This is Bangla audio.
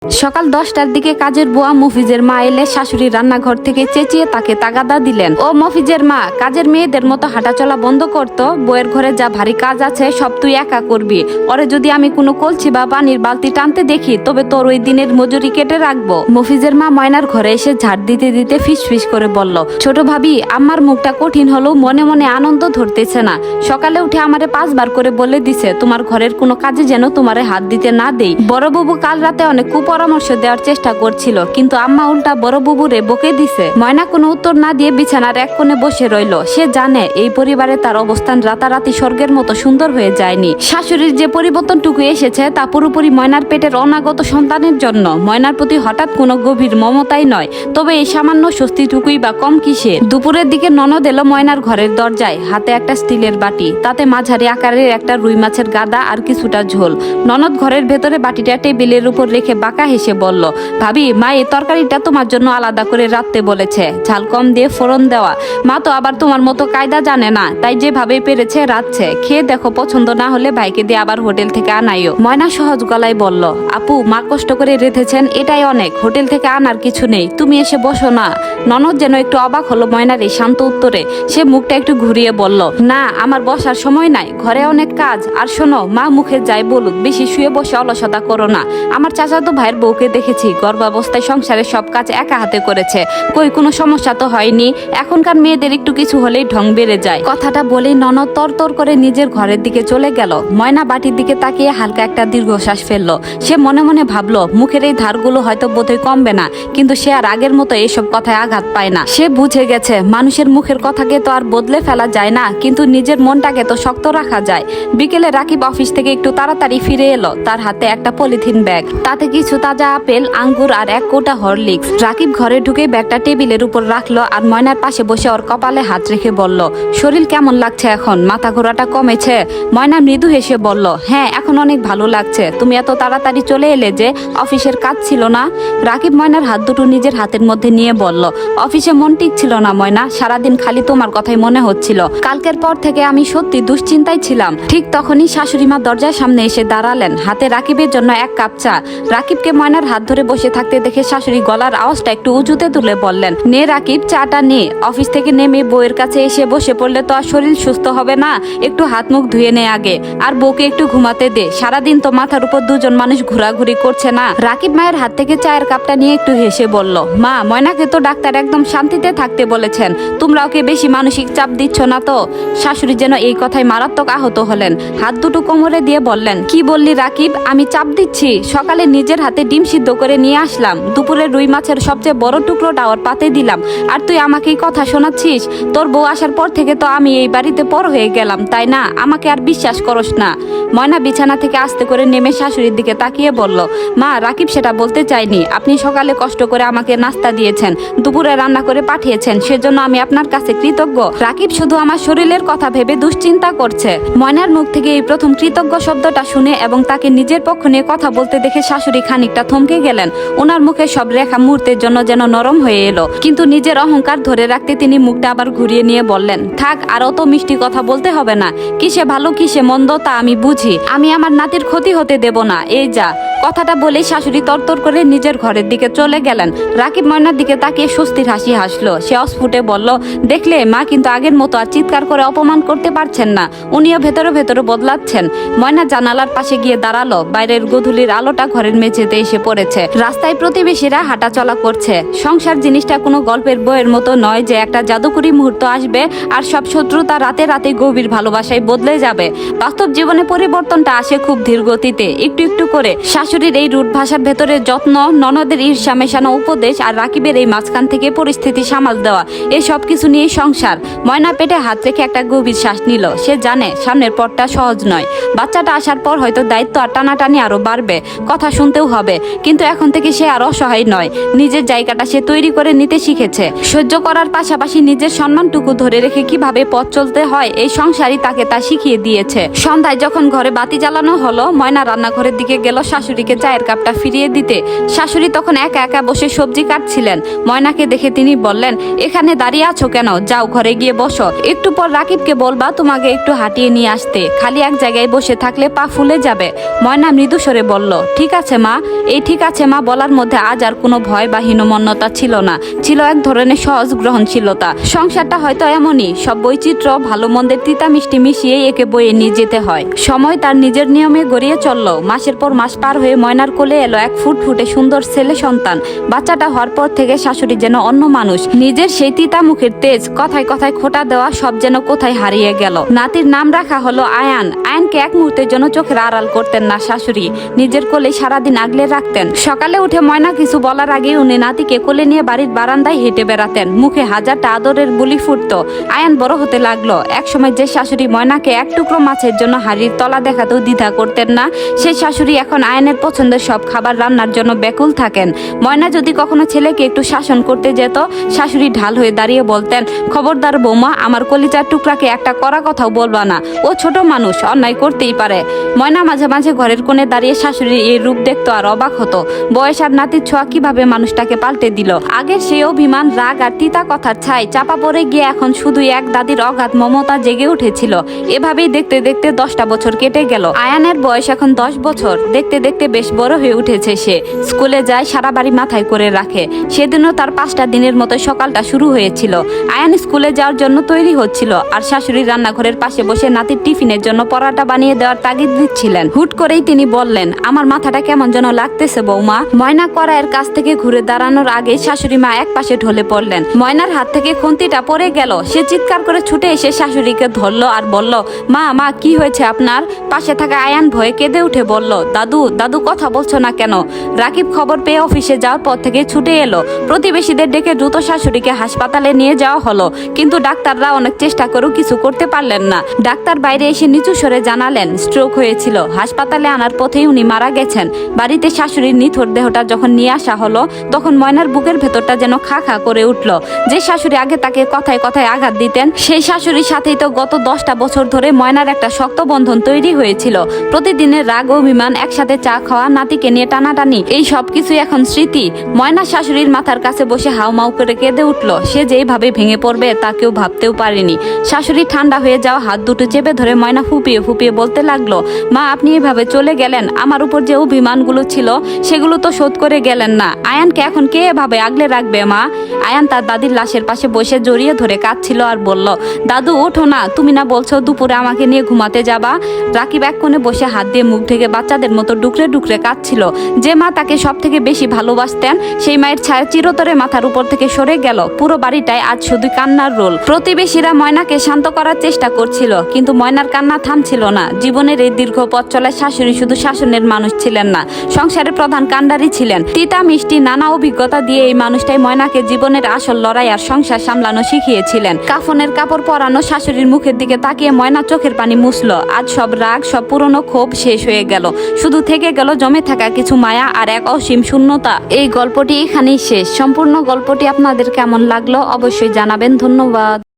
সকাল 10টার দিকে কাজের বুয়া মফিজের মা এলে শাশুড়ি রান্নাঘর থেকে চেঁচিয়ে তাকে তাগাদা দিলেন। ও মফিজের মা, কাজের মেয়েদের মতো হাঁটাচলা বন্ধ করতো। বউয়ের ঘরে যা ভারী কাজ আছে সব তুই একা করবি। ওরে যদি আমি কোনো কলসি বা পানির বালতি টানতে দেখি তবে তোর ওই দিনের মজুরি কেটে রাখবো। মফিজের মা ময়নার ঘরে এসে ঝাড় দিতে দিতে ফিস ফিস করে বলল, ছোট ভাবি, আমার মুখটা কঠিন হলেও মনে মনে আনন্দ ধরতেছে না। সকালে উঠে আমারে 5 বার করে বলে দিছে তোমার ঘরের কোনো কাজে যেন তোমারে হাত দিতে না দেই। বড় বাবু কাল রাতে অনেক পরামর্শ দেওয়ার চেষ্টা করছিল, কিন্তু আম্মা উল্টা বড় বুবুরে বকে দিছে। ময়না কোনো উত্তর না দিয়ে বিছানার এক কোণে বসে রইল। সে জানে এই পরিবারে তার অবস্থান রাতারাতি স্বর্গের মতো সুন্দর হয়ে যায়নি। শাশুড়ির যে পরিবর্তনটুকু এসেছে তা পুরোপুরি ময়নার পেটের অনাগত সন্তানের জন্য। ময়নার প্রতি হঠাৎ কোনো গভীর মমতাই নয়, তবে এই সামান্য স্বস্তিটুকুই বা কম কিসে। দুপুরের দিকে ননদ এলো ময়নার ঘরের দরজায়, হাতে একটা স্টিলের বাটি, তাতে মাঝারি আকারের একটা রুই মাছের গাদা আর কিছুটা ঝোল। ননদ ঘরের ভেতরে বাটিটা টেবিলের উপর রেখে বাঁকা হেসে বলল, ভাবি, মা এই তরকারিটা তোমার জন্য আলাদা করে রাখতে বলেছে, ঝাল কম দিয়ে ফোড়ন দেওয়া। মা তো আবার তোমার মতো কায়দা জানে না, তাই যেভাবে পেরেছে রাখছে। খেয়ে দেখো, পছন্দ না হলে ভাইকে দিয়ে আবার হোটেল থেকে আনাইও। ময়না সহজ গলায় বলল, আপু, মা কষ্ট করে রেঁধেছেন, এটাই অনেক, হোটেল থেকে আনার কিছু নেই, তুমি এসে বসো না। ননদ যেন একটু অবাক হলো ময়নার এই শান্ত উত্তরে। সে মুখটা একটু ঘুরিয়ে বলল, না, আমার বসার সময় নাই, ঘরে অনেক কাজ। আর শোনো, মা মুখে যাই বলুক, বেশি শুয়ে বসে অলসতা করো না। আমার চাচাতো ভাইয়ের বউকে দেখেছি, গর্ভাবস্থায় সংসারের সব কাজ একা হাতে করেছে, কই কোনো সমস্যা তো হয়নি। এখনকার মেয়েদের একটু কিছু হলেই ঢং বেড়ে যায়। কথাটা বলেই ননদ তরতর করে নিজের ঘরের দিকে চলে গেল। ময়না বাটির দিকে তাকিয়ে হালকা একটা দীর্ঘশ্বাস ফেললো। সে মনে মনে ভাবলো, মুখের এই ধারগুলো হয়তো বোধহয় কমবে না, কিন্তু সে আর আগের মতো এইসব কথায় আঘাত পায় না। সে বুঝে গেছে, মানুষের মুখের কথাকে তো আর বদলে ফেলা যায় না, কিন্তু নিজের মনটাকে তো শক্ত রাখা যায়। বিকেলে রাকিব অফিস থেকে একটু তাড়াতাড়ি ফিরে এলো। তার হাতে একটা পলিথিন ব্যাগ, তাতে কিছু তাজা আপেল, আঙ্গুর আর 1 কোটা হরলিক্স। রাকিব ঘরে ঢুকে ব্যাগটা টেবিলের উপর রাখলো আর ময়নার পাশে বসে ওর কপালে হাত রেখে বলল, শরীর কেমন লাগছে এখন? মাথা ঘোরাটা কমেছে? ময়না মৃদু হেসে বলল, হ্যাঁ, এখন অনেক ভালো লাগছে। তুমি এত তাড়াতাড়ি চলে এলে যে, অফিসের কাজ ছিল না? রাকিব ময়নার হাত দুটো নিজের হাতের মধ্যে নিয়ে বলল, অফিসে মন টিকছিল না ময়না, সারাদিন খালি তোমার কথাই মনে হচ্ছিল। কালকের পর থেকে আমি সত্যি দুশ্চিন্তায় ছিলাম। ঠিক তখনই শাশুড়ি মা দরজার সামনে এসে দাঁড়ালেন, হাতে রাকিবের জন্য 1 কাপ চা। রাকিবকে ময়নার হাত ধরে বসে থাকতে দেখে শাশুড়ি গলার আওয়াজটা একটু উঁচুতে তুলে বললেন, নে রাকিব, চাটা নে। অফিস থেকে নেমে বউয়ের কাছে এসে বসে পড়লে তো আর শরীর সুস্থ হবে না, একটু হাত মুখ ধুয়ে নে আগে, আর বউকে একটু ঘুমাতে দে। সারাদিন তো মাথার উপর দুজন মানুষ ঘোরাঘুরি করছে না। রাকিব মায়ের হাত থেকে চায়ের কাপটা নিয়ে একটু হেসে বলল, মা, ময়নাকে তো ডাক্তার একদম শান্তিতে থাকতে বলেছেন, তোমরা ওকে বেশি মানসিক চাপ দিচ্ছ না তো? শাশুড়ি যেন এই কথায় মারাত্মক আহত হলেন, হাত দুটো কোমরে দিয়ে বললেন, কি বললি রাকিব? আমি চাপ দিচ্ছি? সকালে নিজের হাতে ডিম সিদ্ধ করে নিয়ে আসলাম, দুপুরে রুই মাছের সবচেয়ে বড় টুকরোটা ওর পাতে দিলাম, আর তুই আমাকে এই কথা শোনাচ্ছিস? তোর বউ আসার পর থেকে তো আমি এই বাড়িতে পর হয়ে গেলাম, তাই না? আমাকে আর বিশ্বাস করস না? ময়না বিছানা থেকে আস্তে করে নেমে শাশুড়ির দিকে তাকিয়ে বলল, মা, রাকিব সেটা বলতে চাইনি। আপনি সকালে কষ্ট করে আমাকে নাস্তা দিয়েছেন, দুপুরে রান্না করে পাঠিয়েছেন, সেজন্য আমি আপনার কাছে কৃতজ্ঞ। রাকিব শুধু আমার শরীরের কথা ভেবে দুশ্চিন্তা করছে। ময়নার মুখ থেকে এই প্রথম কৃতজ্ঞ শব্দটা শুনে এবং তাকে নিজের পক্ষ নিয়ে কথা বলতে দেখে শাশুড়ি খানিকটা থমকে গেলেন। ওনার মুখে সব রেখা মুহূর্তের জন্য যেন নরম হয়ে এলো, কিন্তু নিজের অহংকার ধরে রাখতে তিনি মুখটা আবার ঘুরিয়ে নিয়ে বললেন, থাক, আর অত মিষ্টি কথা বলতে হবে না। কিসে ভালো কিসে মন্দ তা আমি বুঝি, আমি আমার নাতির ক্ষতি হতে দেব না, এই যা। কথাটা বলেই শাশুড়ি তরতর করে নিজের ঘরের দিকে চলে গেলেন। রাকিব ময়নার দিকে তাকিয়ে স্বস্তির হাসি হাসলো। সে অস্ফুটে বলল, দেখলে মা কিন্তু আগের মতো আর চিৎকার করে অপমান করতে পারছেন না, উনিও ভেতরে ভেতরে বদলাচ্ছেন। ময়না জানালার পাশে গিয়ে দাঁড়ালো। বাইরের গোধূলির আলোটা ঘরের মেঝেতে এসে পড়েছে। রাস্তায় প্রতিবেশীরা হাঁটাচলা করছে। সংসার জিনিসটা কোনো গল্পের বইয়ের মতো নয় যে একটা জাদুকরি মুহূর্ত আসবে আর সব শত্রুতা রাতে রাতে গভীর ভালোবাসায় বদলে যাবে। বাস্তব জীবনে পরিবর্তনটা আসে খুব ধীর গতিতে, একটু একটু করে। শাশুড়ির এই রুট ভাষার ভেতরে যত্ন, ননদের ঈর্ষা মেশানো উপদেশ আর রাকিবের এই মাঝখান থেকে পরিস্থিতি সামাল দেওয়া, এই সব কিছু নিয়ে সংসার। ময়না পেটে হাত রেখে একটা গভীর শ্বাস নিল। সে জানে সামনের পথটা সহজ নয়। বাচ্চাটা আসার পর হয়তো দায়িত্ব আর টানাটানি আরো বাড়বে, কথা শুনতেও হবে, কিন্তু এখন থেকে সে আর অসহায় নয়। নিজের জায়গাটা সে তৈরি করে নিতে শিখেছে। সহ্য করার পাশাপাশি নিজের সম্মানটুকু ধরে রেখে কিভাবে পথ চলতে হয়, এই সংসারই তাকে তা শিখিয়ে দিয়েছে। সন্ধ্যায় যখন ঘরে বাতি জ্বালানো হলো, ময়না রান্নাঘরের দিকে গেল শাশুড়িকে চায়ের কাপটা ফিরিয়ে দিতে। শাশুড়ি তখন একা একা বসে সবজি কাটছিলেন। ময়নাকে দেখে তিনি বললেন, এখানে দাঁড়িয়ে আছো কেন? যাও ঘরে গিয়ে বসো। একটু পর রাকিবকে বলবা তোমাকে একটু হাঁটিয়ে নিয়ে আসতে, খালি এক জায়গায় বসে থাকলে পা ফুলে যাবে। ময়না মৃদু স্বরে বলল, ঠিক আছে মা। এই ঠিক আছে মা বলার মধ্যে আজ আর কোনো ভয় বা হীনমন্যতা ছিল না, ছিল এক ধরনের সহজ গ্রহণশীলতা। সংসারটা হয়তো এমনই, সব বৈচিত্র্য ভালো মন্দের তিতা মিষ্টি মিশিয়ে একে বয়ে নিয়ে যেতে হয়। সময় তার নিজের নিয়মে গড়িয়ে চলল। মাসের পর মাস পার হয়ে ময়নার কোলে এলো এক ফুটফুটে সুন্দর ছেলে সন্তান। বাচ্চাটা হওয়ার পর থেকে শাশুড়ি যেন অন্য মানুষ। নিজের সেই তিতা মুখের তেজ, কথায় কথায় খোঁটা দেওয়া সব যেন কোথায় হারিয়ে গেল। নাতির নাম রাখা হলো আয়ান। আয়ানকে এক মুহূর্তের জন্য চোখের আড়াল করতেন না শাশুড়ি, নিজের কোলে সারাদিন আগলে রাখতেন। সকালে উঠে ময়না কিছু বলার আগে উনি নাতিকে কোলে নিয়ে বাড়ির বারান্দায় হেঁটে বেড়াতেন। মুখে হাজারটা আদরের বুলি ফুটতো। আয়ান বড় হতে লাগলো। একসময় যে শাশুড়ি ময়নাকে এক টুকরো মাছের জন্য হাড়ির তলা দেখাতেও দ্বিধা করতেন না, সেই শাশুড়ি এখন আয়ানের পছন্দের সব খাবার রান্নার জন্য ব্যাকুল থাকেন। ময়না যদি কখনো ছেলেকে একটু শাসন করতে যেত, শাশুড়ি ঢাল হয়ে দাঁড়িয়ে বলতেন, খবরদার বৌমা, আমার কলিজার টুকরাকে একটা কড়া কথাও বলবা না, ও ছোট মানুষ, অন্যায় করতেই পারে। ময়না মাঝে মাঝে ঘরের কোণে দাঁড়িয়ে শাশুড়ির এই রূপ দেখতো আর অবাক হতো। বয়স আর নাতির ছোঁয়া কিভাবে মানুষটাকে পাল্টে দিল। আগের সেই অভিমান, রাগ আর তিতা কথার ছাই চাপা পড়ে গিয়ে এখন শুধু এক দাদির অগাধ মমতা জেগে উঠেছিল। এভাবেই দেখতে দেখতে 10টা বছর কেটে গেল। আয়ানের বয়স এখন 10 বছর। দেখতে দেখতে বেশ বড় হয়ে উঠেছে সে। স্কুলে যায়, সারা বাড়ি মাথায় করে রাখে। সেদিনও তার 5টা দিনের মতো সকালটা শুরু হয়েছিল। আয়ান স্কুলে যাওয়ার জন্য তৈরি হচ্ছিল আর শাশুড়ি রান্নাঘরের পাশে বসে নাতির টিফিনের জন্য পরাটা বানিয়ে দেওয়ার তাগিদ দিচ্ছিলেন। হুট করেই তিনি বললেন, আমার মাথাটা কেমন যেন লাগতেছে বৌমা। ময়না কড়াইয়ের কাছ থেকে ঘুরে দাঁড়ানোর আগে শাশুড়ি মা এক পাশে ঢলে পড়লেন। ময়নার হাত থেকে খুন্তিটা পড়ে গেল। সে চিৎকার করে ছুটে এসে শাশুড়িকে ধরলো আর বলল, মা মা কি হয়েছে আপনার? পাশে থাকা আয়ান ভয়ে কেঁদে উঠে বলল, দাদু দাদু কথা বলছো না কেন? রাকিব খবর পেয়ে অফিসে যাওয়ার পর থেকে ছুটে এলো। প্রতিবেশীদের ডেকে দ্রুত শাশুড়িকে হাসপাতালে নিয়ে যাওয়া হলো, কিন্তু ডাক্তাররা অনেক চেষ্টা করেও কিছু করতে পারলেন না। ডাক্তার বাইরে এসে নিচু স্বরে জানালেন, স্ট্রোক হয়েছিল। হাসপাতালে আনার পথেই উনি মারা গেছেন। বাড়িতে শাশুড়ির নিথর দেহটা যখন নিয়ে আসা হলো, তখন ময়নার বুকের ভেতরটা যেন খা খা করে উঠল। যে শাশুড়ি আগে তাকে কথায় কথায় আঘাত দিতেন, সেই শাশুড়ির সাথেই তো গত 10টা বছর ধরে ময়নার একটা শক্ত বন্ধন তৈরি হয়েছিল। প্রতিদিনের রাগ অভিমান, একসাথে চা খাওয়া, নাতিকে নিয়ে টানাটানি, এই সব কিছুই এখন স্মৃতি। ময়না শাশুড়ির মাথার কাছে বসে হাউমাউ করে কেঁদে উঠল। সে যেইভাবে ভেঙে পড়বে তা কেউ ভাবতেও পারেনি। শাশুড়ি ঠান্ডা হয়ে যাওয়া হাত দুটো চেপে ধরে ময়না ফুপিয়ে ফুপিয়ে বলতে লাগলো, মা আপনি এভাবে চলে গেলেন, আমার উপর যে অভিমানগুলো ছিল সেগুলো তো শোধ করে গেলেন না। আয়ানকে এখন কে এভাবে আগলে রাখবে মা? আয়ান তার দাদির লাশের পাশে বসে জড়িয়ে ধরে কাঁদছিল আর বলল, দাদু ওঠো না, তুমি না বলছো দুপুরে আমাকে নিয়ে ঘুমাতে যাবা? রাকিব এক কোণে বসে হাত দিয়ে মুখ ঢেকে বাচ্চাদের মতো ডুকরে ডুকরে কাঁদছিল। যে মা তাকে সব থেকে বেশি ভালোবাসতেন, সেই মায়ের ছায়া চিরতরে মাথার উপর থেকে সরে গেল। পুরো বাড়িটায় আজ শুধু কান্নার রোল। প্রতিবেশীরা ময়নাকে শান্ত করার চেষ্টা করছিল, কিন্তু ময়নার কান্না থামছিল না। জীবনের এই দীর্ঘ পথ চলায় শাশুড়ি শুধু শাসনের মানুষ ছিলেন না, সংসারের প্রধান কাণ্ডারি ছিলেন। তিতা মিষ্টি নানা অভিজ্ঞতা দিয়ে এই মানুষটাই ময়নাকে জীবনের আসল লড়াই আর সংসার সামলানো শিখিয়েছিলেন। কাফনের কাপড় পরানো শাশুড়ির মুখের দিকে তাকিয়ে ময়না চোখের পানি মুছল। আজ সব রাগ, সব পুরনো ক্ষোভ শেষ হয়ে গেল। শুধু থেকে গেল জমে থাকা কিছু মায়া আর এক অসীম শূন্যতা। এই গল্পটি এখানেই শেষ। সম্পূর্ণ গল্পটি আপনাদের কেমন লাগলো অবশ্যই জানাবেন। ধন্যবাদ।